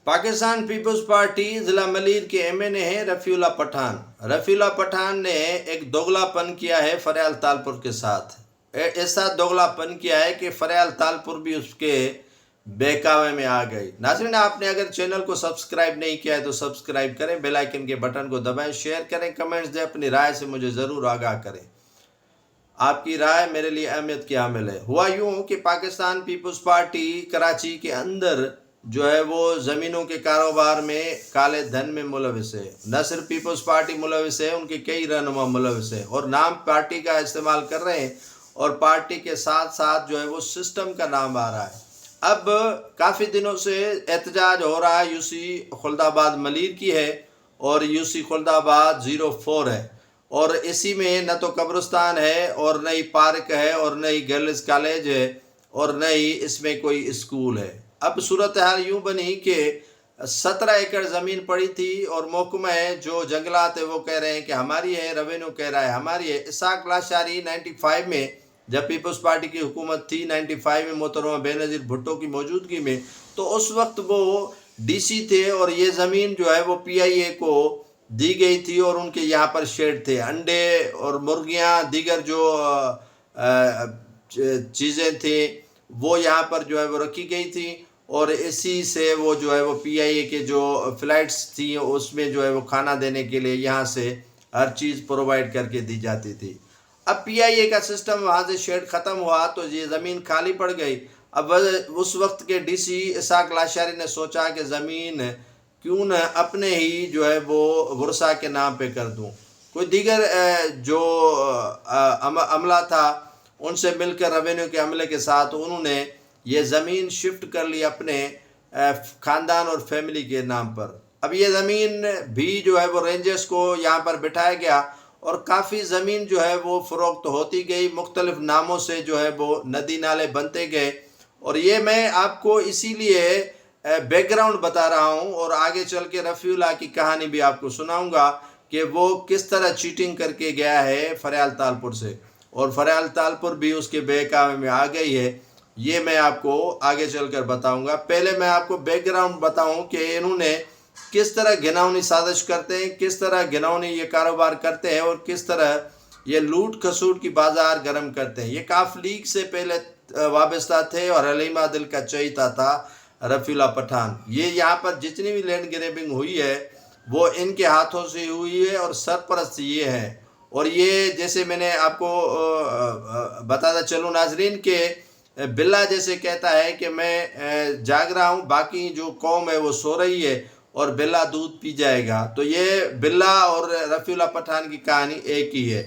Pakistan Peoples party ضلع ملیر کے M N اے ہیں رفیع اللہ پٹھان۔ رفیع اللہ پٹھان نے ایک دوگلا پن کیا ہے فریال تالپور کے ساتھ۔ ایسا دوگلا پن کیا ہے کہ فریال تالپور بھی اس کے بہکاوے میں آ گئی۔ ناظرین، آپ نے اگر چینل کو سبسکرائب نہیں کیا ہے تو سبسکرائب کریں، بیل آئیکن کے بٹن کو دبائیں، شیئر کریں، کمنٹس دیں، اپنی رائے سے مجھے ضرور آگاہ کریں۔ آپ کی رائے میرے لیے اہمیت کی حامل ہے۔ ہوا یوں کہ پاکستان پیپلز پارٹی کراچی کے اندر جو ہے وہ زمینوں کے کاروبار میں کالے دھن میں ملوث ہے۔ نہ صرف پیپلز پارٹی ملوث ہے، ان کے کئی رہنما ملوث ہیں اور نام پارٹی کا استعمال کر رہے ہیں، اور پارٹی کے ساتھ ساتھ جو ہے وہ سسٹم کا نام آ رہا ہے۔ اب کافی دنوں سے احتجاج ہو رہا ہے، یو سی خلد آباد ملیر کی ہے اور یو سی خلد آباد 04 ہے، اور اسی میں نہ تو قبرستان ہے اور نہ ہی پارک ہے اور نہ ہی گرلز کالج ہے اور نہ ہی اس میں کوئی اسکول ہے۔ اب صورتحال یوں بنی کہ 17 ایکڑ زمین پڑی تھی اور محکمہ جو جنگلات ہے وہ کہہ رہے ہیں کہ ہماری ہے، ریونیو کہہ رہا ہے ہماری ہے۔ اسحاق لاشاری 95 میں جب پیپلز پارٹی کی حکومت تھی، 95 میں محترمہ بے نظیر بھٹو کی موجودگی میں، تو اس وقت وہ ڈی سی تھے اور یہ زمین جو ہے وہ پی آئی اے کو دی گئی تھی، اور ان کے یہاں پر شیڈ تھے، انڈے اور مرغیاں دیگر جو چیزیں تھیں وہ یہاں پر جو ہے وہ رکھی گئی تھی، اور اسی سے وہ جو ہے وہ پی آئی اے کے جو فلائٹس تھیں اس میں جو ہے وہ کھانا دینے کے لیے یہاں سے ہر چیز پرووائڈ کر کے دی جاتی تھی۔ اب پی آئی اے کا سسٹم وہاں سے شیڈ ختم ہوا تو یہ زمین خالی پڑ گئی۔ اب اس وقت کے ڈی سی اسحاق لاشاری نے سوچا کہ زمین کیوں نہ اپنے ہی جو ہے وہ ورثہ کے نام پہ کر دوں۔ کوئی دیگر جو عملہ تھا ان سے مل کر ریونیو کے عملے کے ساتھ انہوں نے یہ زمین شفٹ کر لی اپنے خاندان اور فیملی کے نام پر۔ اب یہ زمین بھی جو ہے وہ رینجرز کو یہاں پر بٹھایا گیا اور کافی زمین جو ہے وہ فروخت ہوتی گئی، مختلف ناموں سے جو ہے وہ ندی نالے بنتے گئے، اور یہ میں آپ کو اسی لیے بیک گراؤنڈ بتا رہا ہوں، اور آگے چل کے رفیع اللہ کی کہانی بھی آپ کو سناؤں گا کہ وہ کس طرح چیٹنگ کر کے گیا ہے فریال تالپور سے، اور فریال تالپور بھی اس کے بہکاوے میں آ گئی ہے۔ یہ میں آپ کو آگے چل کر بتاؤں گا۔ پہلے میں آپ کو بیک گراؤنڈ بتاؤں کہ انہوں نے کس طرح گھناؤنی سازش کرتے ہیں، کس طرح گھناؤنی یہ کاروبار کرتے ہیں، اور کس طرح یہ لوٹ کھسوٹ کی بازار گرم کرتے ہیں۔ یہ کاف لیگ سے پہلے وابستہ تھے اور حلیمہ دل کا چہیتا تھا رفیع اللہ پٹھان۔ یہ یہاں پر جتنی بھی لینڈ گریبنگ ہوئی ہے وہ ان کے ہاتھوں سے ہوئی ہے، اور سرپرست یہ ہے۔ اور یہ جیسے میں نے آپ کو بتاتا چلوں ناظرین کہ بلا جیسے کہتا ہے کہ میں جاگ رہا ہوں، باقی جو قوم ہے وہ سو رہی ہے اور بلا دودھ پی جائے گا، تو یہ بلا اور رفیع اللہ پٹھان کی کہانی ایک ہی ہے۔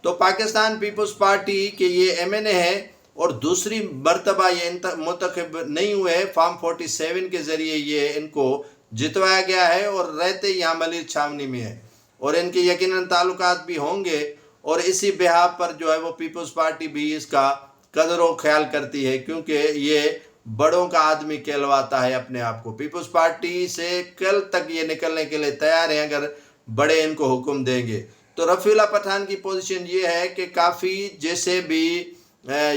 تو پاکستان پیپلز پارٹی کے یہ ایم این اے ہے اور دوسری مرتبہ یہ منتخب نہیں ہوئے، فارم 47 کے ذریعے یہ ان کو جتوایا گیا ہے، اور رہتے یہاں ملیر چھاونی میں ہے، اور ان کے یقیناً تعلقات بھی ہوں گے، اور اسی بحاف پر جو ہے وہ پیپلز پارٹی بھی اس کا قدر و خیال کرتی ہے، کیونکہ یہ بڑوں کا آدمی کہلواتا ہے اپنے آپ کو۔ پیپلز پارٹی سے کل تک یہ نکلنے کے لیے تیار ہیں اگر بڑے ان کو حکم دیں گے۔ تو رفیع اللہ پٹھان کی پوزیشن یہ ہے کہ کافی جیسے بھی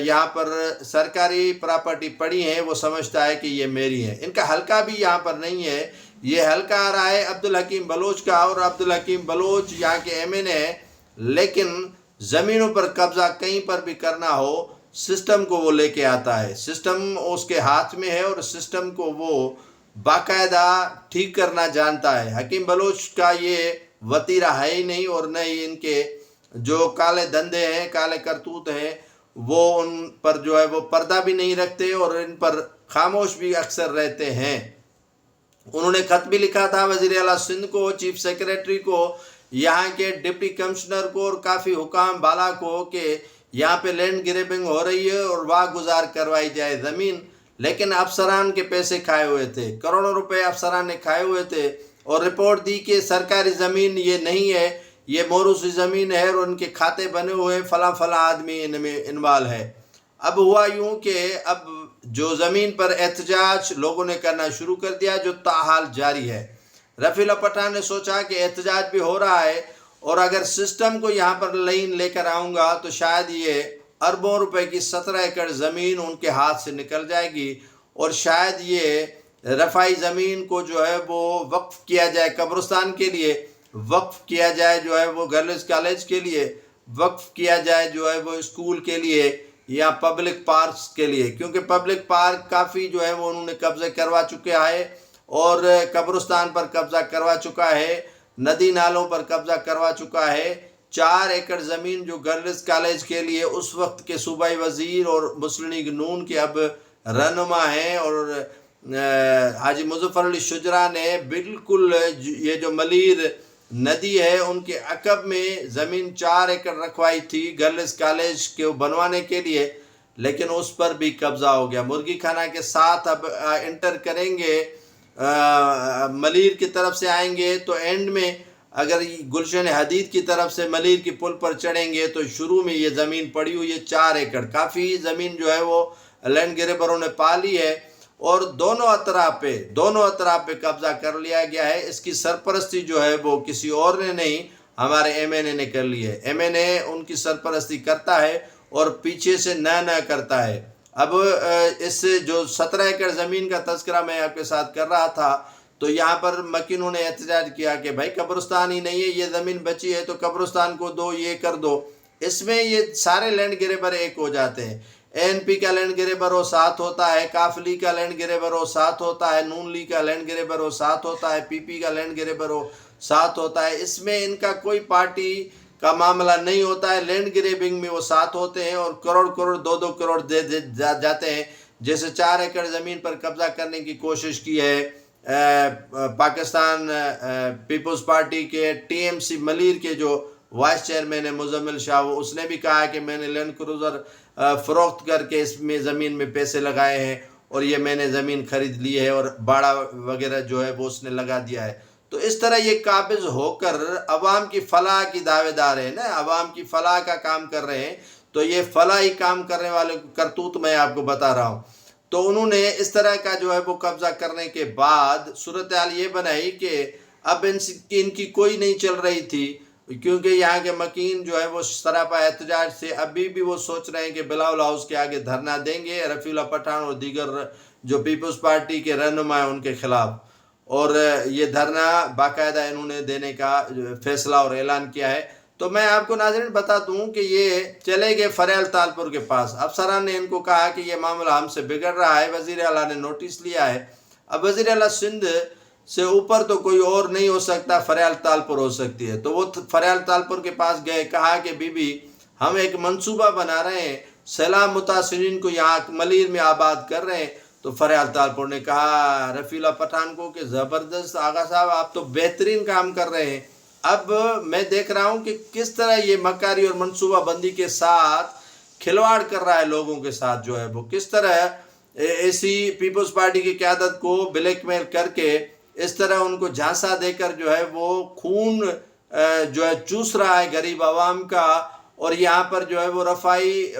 یہاں پر سرکاری پراپرٹی پڑی ہیں وہ سمجھتا ہے کہ یہ میری ہے۔ ان کا حلقہ بھی یہاں پر نہیں ہے، یہ حلقہ آ رہا ہے عبدالحکیم بلوچ کا، اور عبدالحکیم بلوچ یہاں کے ایم این اے ہیں، لیکن زمینوں پر قبضہ کہیں پر بھی کرنا ہو سسٹم کو وہ لے کے آتا ہے، سسٹم اس کے ہاتھ میں ہے، اور سسٹم کو وہ باقاعدہ ٹھیک کرنا جانتا ہے۔ حکیم بلوچ کا یہ وتیرہ ہے ہی نہیں، اور نہ ہی ان کے جو کالے دندے ہیں، کالے کرتوت ہیں، وہ ان پر جو ہے وہ پردہ بھی نہیں رکھتے، اور ان پر خاموش بھی اکثر رہتے ہیں۔ انہوں نے خط بھی لکھا تھا وزیر اعلیٰ سندھ کو، چیف سیکریٹری کو، یہاں کے ڈپٹی کمشنر کو، اور کافی حکام بالا کو کہ یہاں پہ لینڈ گریبنگ ہو رہی ہے اور واہ گزار کروائی جائے زمین، لیکن افسران کے پیسے کھائے ہوئے تھے، کروڑوں روپے افسران نے کھائے ہوئے تھے، اور رپورٹ دی کہ سرکاری زمین یہ نہیں ہے، یہ موروثی زمین ہے، اور ان کے کھاتے بنے ہوئے فلاں فلاں آدمی ان میں انوالو ہے۔ اب ہوا یوں کہ اب جو زمین پر احتجاج لوگوں نے کرنا شروع کر دیا، جو تاحال جاری ہے۔ رفیع اللہ پٹھان نے سوچا کہ احتجاج بھی ہو رہا ہے، اور اگر سسٹم کو یہاں پر لائن لے کر آؤں گا تو شاید یہ اربوں روپے کی 17 ایکڑ زمین ان کے ہاتھ سے نکل جائے گی، اور شاید یہ رفائی زمین کو جو ہے وہ وقف کیا جائے قبرستان کے لیے، وقف کیا جائے جو ہے وہ گرلز کالج کے لیے، وقف کیا جائے جو ہے وہ اسکول کے لیے یا پبلک پارکس کے لیے، کیونکہ پبلک پارک کافی جو ہے وہ انہوں نے قبضے کروا چکے ہیں اور قبرستان پر قبضہ کروا چکا ہے، ندی نالوں پر قبضہ کروا چکا ہے۔ 4 ایکڑ زمین جو گرلز کالج کے لیے اس وقت کے صوبائی وزیر اور مسلم لیگ نون کے اب رہنما ہیں اور حاجی مظفر علی شجرا نے بالکل یہ جو ملیر ندی ہے ان کے عقب میں زمین 4 ایکڑ رکھوائی تھی گرلز کالج کے بنوانے کے لیے، لیکن اس پر بھی قبضہ ہو گیا۔ مرغی خانہ کے ساتھ اب انٹر کریں گے، ملیر کی طرف سے آئیں گے تو اینڈ میں اگر گلشن حدید کی طرف سے ملیر کی پل پر چڑھیں گے تو شروع میں یہ زمین پڑی ہوئی ہے 4 ایکڑ، کافی زمین جو ہے وہ لینڈ گریبروں نے پا لی ہے اور دونوں اطراف پہ قبضہ کر لیا گیا ہے۔ اس کی سرپرستی جو ہے وہ کسی اور نے نہیں، ہمارے ایم این اے نے کر لی ہے۔ ایم این اے ان کی سرپرستی کرتا ہے اور پیچھے سے نہ کرتا ہے۔ اب اس جو 17 ایکڑ زمین کا تذکرہ میں آپ کے ساتھ کر رہا تھا تو یہاں پر مکینوں نے احتجاج کیا کہ بھائی قبرستان ہی نہیں ہے، یہ زمین بچی ہے تو قبرستان کو دو، یہ کر دو۔ اس میں یہ سارے لینڈ گریبر ایک ہو جاتے ہیں، این پی کا لینڈ گریبر وہ ساتھ ہوتا ہے، کاف لیگ کا لینڈ گریبر وہ ساتھ ہوتا ہے، نون لیگ کا لینڈ گریبر وہ ساتھ ہوتا ہے، پی پی کا لینڈ گریبر وہ ساتھ ہوتا ہے۔ اس میں ان کا کوئی پارٹی کا معاملہ نہیں ہوتا ہے، لینڈ گریبنگ میں وہ ساتھ ہوتے ہیں اور کروڑ 2 کروڑ دے جاتے ہیں۔ جیسے 4 ایکڑ زمین پر قبضہ کرنے کی کوشش کی ہے پاکستان پیپلز پارٹی کے ٹی ایم سی ملیر کے جو وائس چیئرمین ہے مزمل شاہ، اس نے بھی کہا کہ میں نے لینڈ کروزر فروخت کر کے اس میں زمین میں پیسے لگائے ہیں اور یہ میں نے زمین خرید لی ہے اور باڑا وغیرہ جو ہے وہ اس نے لگا دیا ہے۔ تو اس طرح یہ قابض ہو کر عوام کی فلاح کی دعوے دار ہیں نا، عوام کی فلاح کا کام کر رہے ہیں۔ تو یہ فلاحی کام کرنے والے کرتوت میں آپ کو بتا رہا ہوں۔ تو انہوں نے اس طرح کا جو ہے وہ قبضہ کرنے کے بعد صورتحال یہ بنائی کہ اب ان کی کوئی نہیں چل رہی تھی، کیونکہ یہاں کے مکین جو ہے وہ سراپا احتجاج سے ابھی بھی وہ سوچ رہے ہیں کہ بلاول ہاؤس کے آگے دھرنا دیں گے رفیع اللہ پٹھان اور دیگر جو پیپلز پارٹی کے رہنما ہیں ان کے خلاف، اور یہ دھرنا باقاعدہ انہوں نے دینے کا فیصلہ اور اعلان کیا ہے۔ تو میں آپ کو ناظرین بتا دوں کہ یہ چلے گئے فریال تالپور کے پاس، افسران نے ان کو کہا کہ یہ معاملہ ہم سے بگڑ رہا ہے، وزیر اعلیٰ نے نوٹس لیا ہے۔ اب وزیر اعلیٰ سندھ سے اوپر تو کوئی اور نہیں ہو سکتا، فریال تالپور ہو سکتی ہے۔ تو وہ فریال تالپور کے پاس گئے، کہا کہ بی بی ہم ایک منصوبہ بنا رہے ہیں، سیلاب متاثرین کو یہاں ملیر میں آباد کر رہے ہیں۔ تو فریال تالپور نے کہا رفیع اللہ پٹھان کو کہ زبردست آغا صاحب، آپ تو بہترین کام کر رہے ہیں۔ اب میں دیکھ رہا ہوں کہ کس طرح یہ مکاری اور منصوبہ بندی کے ساتھ کھلواڑ کر رہا ہے، لوگوں کے ساتھ جو ہے وہ کس طرح ایسی پیپلز پارٹی کی قیادت کو بلیک میل کر کے اس طرح ان کو جھانسا دے کر جو ہے وہ خون جو ہے چوس رہا ہے غریب عوام کا، اور یہاں پر جو ہے وہ رفائی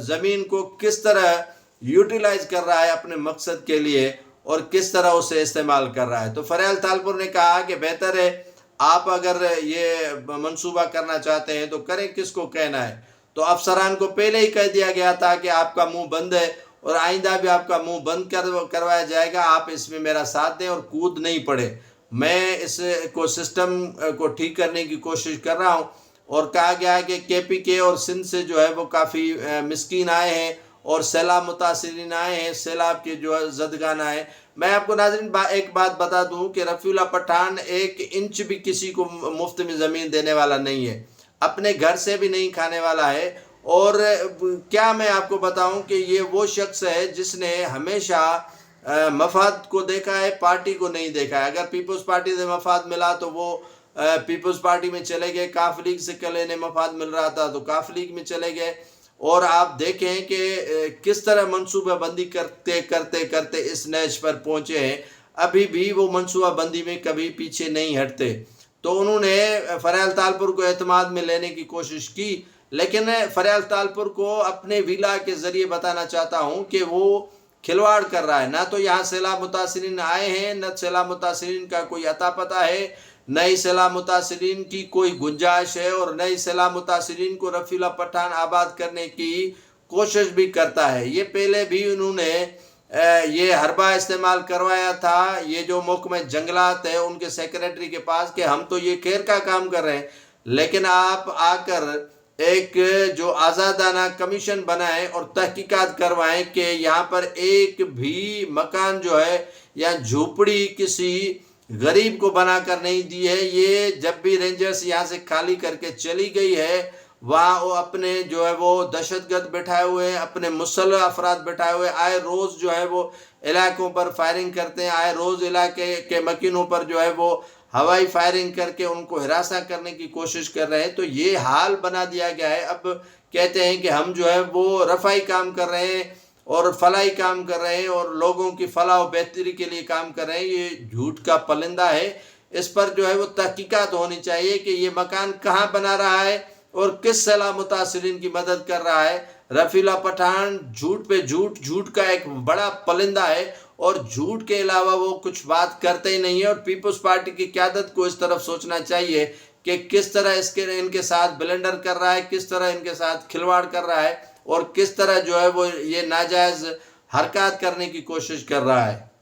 زمین کو کس طرح یوٹیلائز کر رہا ہے اپنے مقصد کے لیے اور کس طرح اسے استعمال کر رہا ہے۔ تو فریال تالپور نے کہا کہ بہتر ہے آپ اگر یہ منصوبہ کرنا چاہتے ہیں تو کریں، کس کو کہنا ہے۔ تو افسران کو پہلے ہی کہہ دیا گیا تھا کہ آپ کا منہ بند ہے اور آئندہ بھی آپ کا منہ بند کروایا جائے گا، آپ اس میں میرا ساتھ دیں اور کود نہیں پڑے۔ میں اس کو سسٹم کو ٹھیک کرنے کی کوشش کر رہا ہوں، اور کہا گیا ہے کہ کے پی کے اور سندھ سے جو ہے وہ کافی مسکین آئے ہیں اور سیلاب متاثرین آئے ہیں، سیلاب کے جو زدگان آئے۔ میں آپ کو ناظرین ایک بات بتا دوں کہ رفیع اللہ پٹھان 1 انچ بھی کسی کو مفت میں زمین دینے والا نہیں ہے، اپنے گھر سے بھی نہیں کھانے والا ہے۔ اور کیا میں آپ کو بتاؤں کہ یہ وہ شخص ہے جس نے ہمیشہ مفاد کو دیکھا ہے، پارٹی کو نہیں دیکھا ہے۔ اگر پیپلز پارٹی سے مفاد ملا تو وہ پیپلز پارٹی میں چلے گئے، کاف لیگ سے کل انہیں مفاد مل رہا تھا تو کاف لیگ میں چلے گئے، اور آپ دیکھیں کہ کس طرح منصوبہ بندی کرتے کرتے اس نیچ پر پہنچے ہیں، ابھی بھی وہ منصوبہ بندی میں کبھی پیچھے نہیں ہٹتے۔ تو انہوں نے فریال تالپور کو اعتماد میں لینے کی کوشش کی، لیکن فریال تالپور کو اپنے ویلا کے ذریعے بتانا چاہتا ہوں کہ وہ کھلواڑ کر رہا ہے۔ نہ تو یہاں سیلاب متاثرین آئے ہیں، نہ سیلاب متاثرین کا کوئی عطا پتہ ہے، نہ ہی سیلاب متاثرین کی کوئی گنجائش ہے، اور نہ ہی سیلاب متاثرین کو رفیع اللہ پٹھان آباد کرنے کی کوشش بھی کرتا ہے۔ یہ پہلے بھی انہوں نے یہ حربہ استعمال کروایا تھا یہ جو محکمہ جنگلات ہے ان کے سیکریٹری کے پاس کہ ہم تو یہ خیر کا کام کر رہے ہیں، لیکن آپ آ کر ایک جو آزادانہ کمیشن بنائیں اور تحقیقات کروائیں کہ یہاں پر ایک بھی مکان جو ہے یا جھوپڑی کسی غریب کو بنا کر نہیں دی ہے۔ یہ جب بھی رینجرز یہاں سے خالی کر کے چلی گئی ہے، وہاں وہ اپنے جو ہے وہ دہشت گرد بٹھائے ہوئے ہیں، اپنے مسلح افراد بٹھائے ہوئے، آئے روز جو ہے وہ علاقوں پر فائرنگ کرتے ہیں، آئے روز علاقے کے مکینوں پر جو ہے وہ ہوائی فائرنگ کر کے ان کو ہراساں کرنے کی کوشش کر رہے ہیں۔ تو یہ حال بنا دیا گیا ہے۔ اب کہتے ہیں کہ ہم جو ہے وہ رفائی کام کر رہے ہیں اور فلاحی کام کر رہے ہیں اور لوگوں کی فلاح و بہتری کے لیے کام کر رہے ہیں۔ یہ جھوٹ کا پلندہ ہے۔ اس پر جو ہے وہ تحقیقات ہونی چاہیے کہ یہ مکان کہاں بنا رہا ہے اور کس سیلاب متاثرین کی مدد کر رہا ہے۔ رفیع پٹھان جھوٹ پہ جھوٹ، جھوٹ کا ایک بڑا پلندہ ہے اور جھوٹ کے علاوہ وہ کچھ بات کرتے ہی نہیں ہے۔ اور پیپلز پارٹی کی قیادت کو اس طرف سوچنا چاہیے کہ کس طرح ان کے ساتھ بلنڈر کر رہا ہے، کس طرح ان کے ساتھ کھلواڑ کر رہا ہے اور کس طرح جو ہے وہ یہ ناجائز حرکات کرنے کی کوشش کر رہا ہے۔